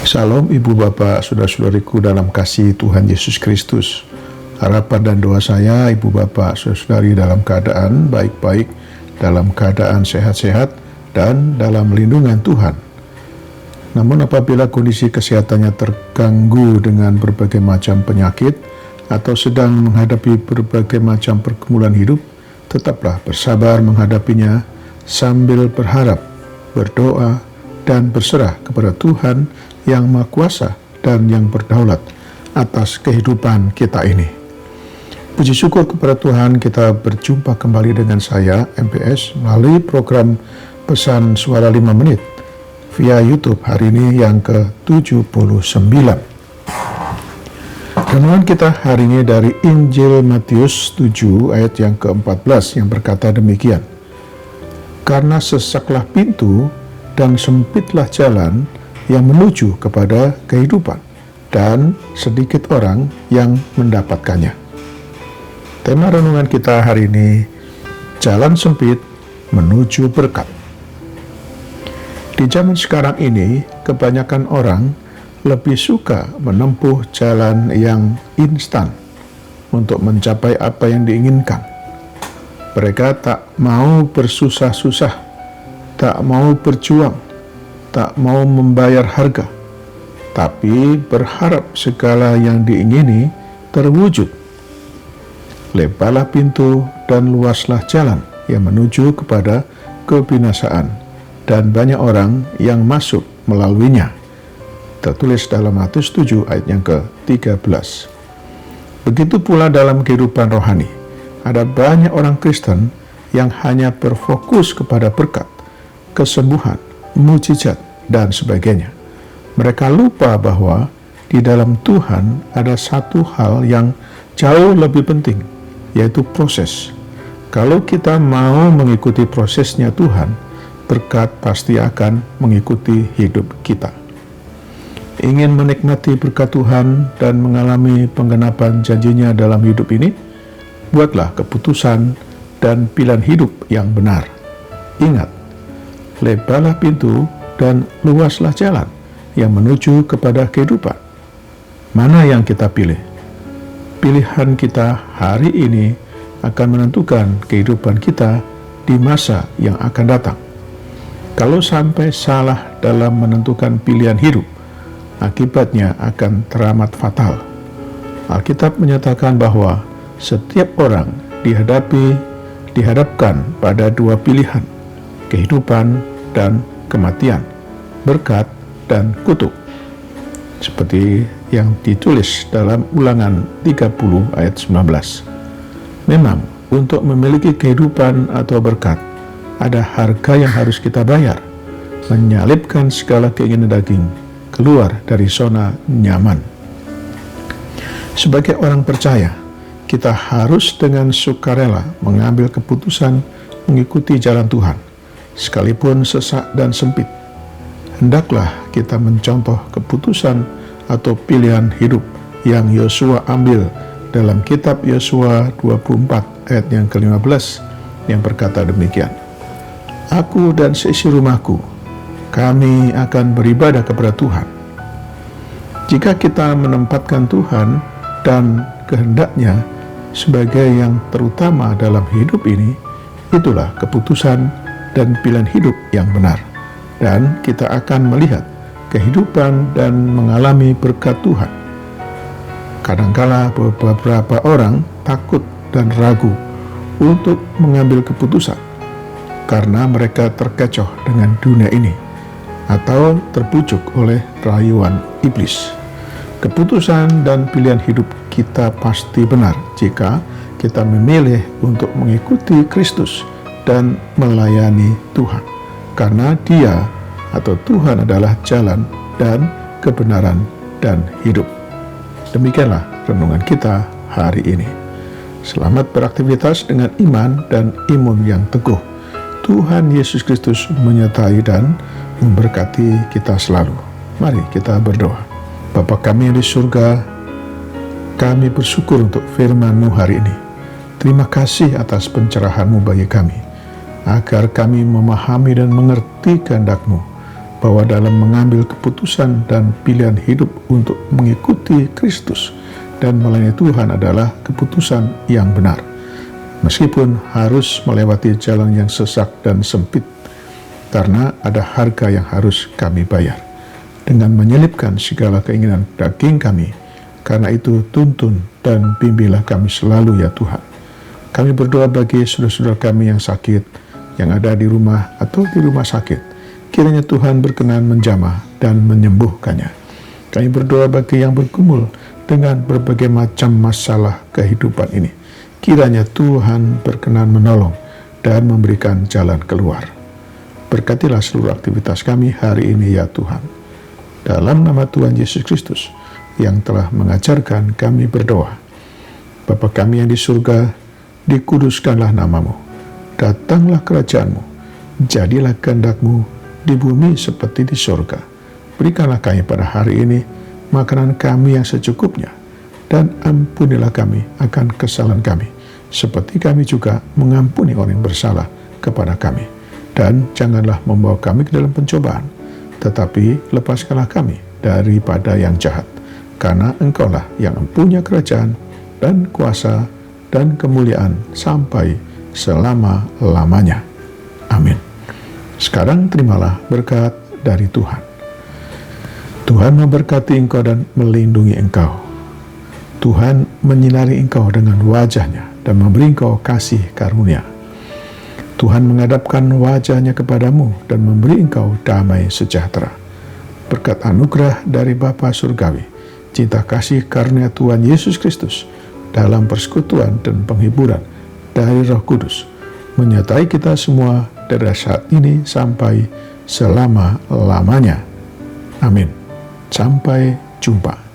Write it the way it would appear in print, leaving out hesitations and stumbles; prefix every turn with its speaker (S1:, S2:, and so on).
S1: Salam Ibu Bapak, saudara-saudariku dalam kasih Tuhan Yesus Kristus. Harapan dan doa saya, Ibu Bapak, saudara-saudari dalam keadaan baik-baik, dalam keadaan sehat-sehat, dan dalam lindungan Tuhan. Namun apabila kondisi kesehatannya terganggu dengan berbagai macam penyakit atau sedang menghadapi berbagai macam pergumulan hidup, tetaplah bersabar menghadapinya sambil berharap, berdoa, dan berserah kepada Tuhan yang Maha Kuasa dan yang berdaulat atas kehidupan kita ini. Puji syukur kepada Tuhan, kita berjumpa kembali dengan saya, MPS, melalui program Pesan Suara 5 Menit via YouTube hari ini yang ke-79. Renungan kita hari ini dari Injil Matius 7 ayat yang ke-14 yang berkata demikian. Karena sesaklah pintu dan sempitlah jalan yang menuju kepada kehidupan, dan sedikit orang yang mendapatkannya. Tema renungan kita hari ini, jalan sempit menuju berkat. Di zaman sekarang ini, kebanyakan orang lebih suka menempuh jalan yang instan untuk mencapai apa yang diinginkan. Mereka tak mau bersusah-susah, tak mau berjuang, tak mau membayar harga, tapi berharap segala yang diingini terwujud. Lebarlah pintu dan luaslah jalan yang menuju kepada kebinasaan, dan banyak orang yang masuk melaluinya. Tertulis dalam Matius 7 ayat yang ke-13. Begitu pula dalam kehidupan rohani, ada banyak orang Kristen yang hanya berfokus kepada berkat, kesembuhan, mujizat, dan sebagainya. Mereka lupa bahwa di dalam Tuhan ada satu hal yang jauh lebih penting, yaitu proses. Kalau kita mau mengikuti prosesnya Tuhan, berkat pasti akan mengikuti hidup kita. Ingin menikmati berkat Tuhan dan mengalami penggenapan janjinya dalam hidup ini, buatlah keputusan dan pilihan hidup yang benar. Ingat, lebarlah pintu dan luaslah jalan yang menuju kepada kehidupan. Mana yang kita pilih? Pilihan kita hari ini akan menentukan kehidupan kita di masa yang akan datang. Kalau sampai salah dalam menentukan pilihan hidup, akibatnya akan teramat fatal. Alkitab menyatakan bahwa setiap orang dihadapkan pada dua pilihan, kehidupan dan kematian, berkat dan kutuk, seperti yang ditulis dalam Ulangan 30 ayat 19. Memang untuk memiliki kehidupan atau berkat, ada harga yang harus kita bayar, menyalipkan segala keinginan daging, keluar dari zona nyaman. Sebagai orang percaya, kita harus dengan sukarela mengambil keputusan mengikuti jalan Tuhan, sekalipun sesak dan sempit. Hendaklah kita mencontoh keputusan atau pilihan hidup yang Yosua ambil dalam kitab Yosua 24 ayat yang ke-15 yang berkata demikian. Aku dan seisi rumahku, kami akan beribadah kepada Tuhan. Jika kita menempatkan Tuhan dan kehendak-Nya sebagai yang terutama dalam hidup ini, itulah keputusan dan pilihan hidup yang benar. Dan kita akan melihat kehidupan dan mengalami berkat Tuhan. Kadangkala beberapa orang takut dan ragu untuk mengambil keputusan karena mereka terkecoh dengan dunia ini atau terbujuk oleh rayuan iblis. Keputusan dan pilihan hidup kita pasti benar jika kita memilih untuk mengikuti Kristus dan melayani Tuhan, karena Dia atau Tuhan adalah jalan dan kebenaran dan hidup. Demikianlah renungan kita hari ini. Selamat beraktivitas dengan iman dan imun yang teguh. Tuhan Yesus Kristus menyertai dan memberkati kita selalu. Mari kita berdoa. Bapa kami yang di surga, kami bersyukur untuk firman-Mu hari ini. Terima kasih atas pencerahan-Mu bagi kami, agar kami memahami dan mengerti kehendak-Mu, bahwa dalam mengambil keputusan dan pilihan hidup untuk mengikuti Kristus dan melayani Tuhan adalah keputusan yang benar, meskipun harus melewati jalan yang sesak dan sempit, karena ada harga yang harus kami bayar dengan menyelipkan segala keinginan daging kami. Karena itu tuntun dan bimbinglah kami selalu ya Tuhan. Kami berdoa bagi saudara-saudara kami yang sakit, yang ada di rumah atau di rumah sakit. Kiranya Tuhan berkenan menjamah dan menyembuhkannya. Kami berdoa bagi yang bergumul dengan berbagai macam masalah kehidupan ini. Kiranya Tuhan berkenan menolong dan memberikan jalan keluar. Berkatilah seluruh aktivitas kami hari ini ya Tuhan. Dalam nama Tuhan Yesus Kristus yang telah mengajarkan kami berdoa. Bapa kami yang di surga, dikuduskanlah namamu. Datanglah kerajaanmu. Jadilah kehendak-Mu di bumi seperti di surga. Berikanlah kami pada hari ini makanan kami yang secukupnya, dan ampunilah kami akan kesalahan kami, seperti kami juga mengampuni orang yang bersalah kepada kami. Dan janganlah membawa kami ke dalam pencobaan, tetapi lepaskanlah kami daripada yang jahat. Karena Engkaulah yang mempunyai kerajaan dan kuasa dan kemuliaan sampai selama-lamanya. Amin. Sekarang terimalah berkat dari Tuhan. Tuhan memberkati engkau dan melindungi engkau. Tuhan menyinari engkau dengan wajah-Nya dan memberi engkau kasih karunia. Tuhan menghadapkan wajah-Nya kepadamu dan memberi engkau damai sejahtera. Berkat anugerah dari Bapa Surgawi, cinta kasih karunia Tuhan Yesus Kristus dalam persekutuan dan penghiburan dari Roh Kudus menyertai kita semua dari saat ini sampai selama-lamanya. Amin. Sampai jumpa.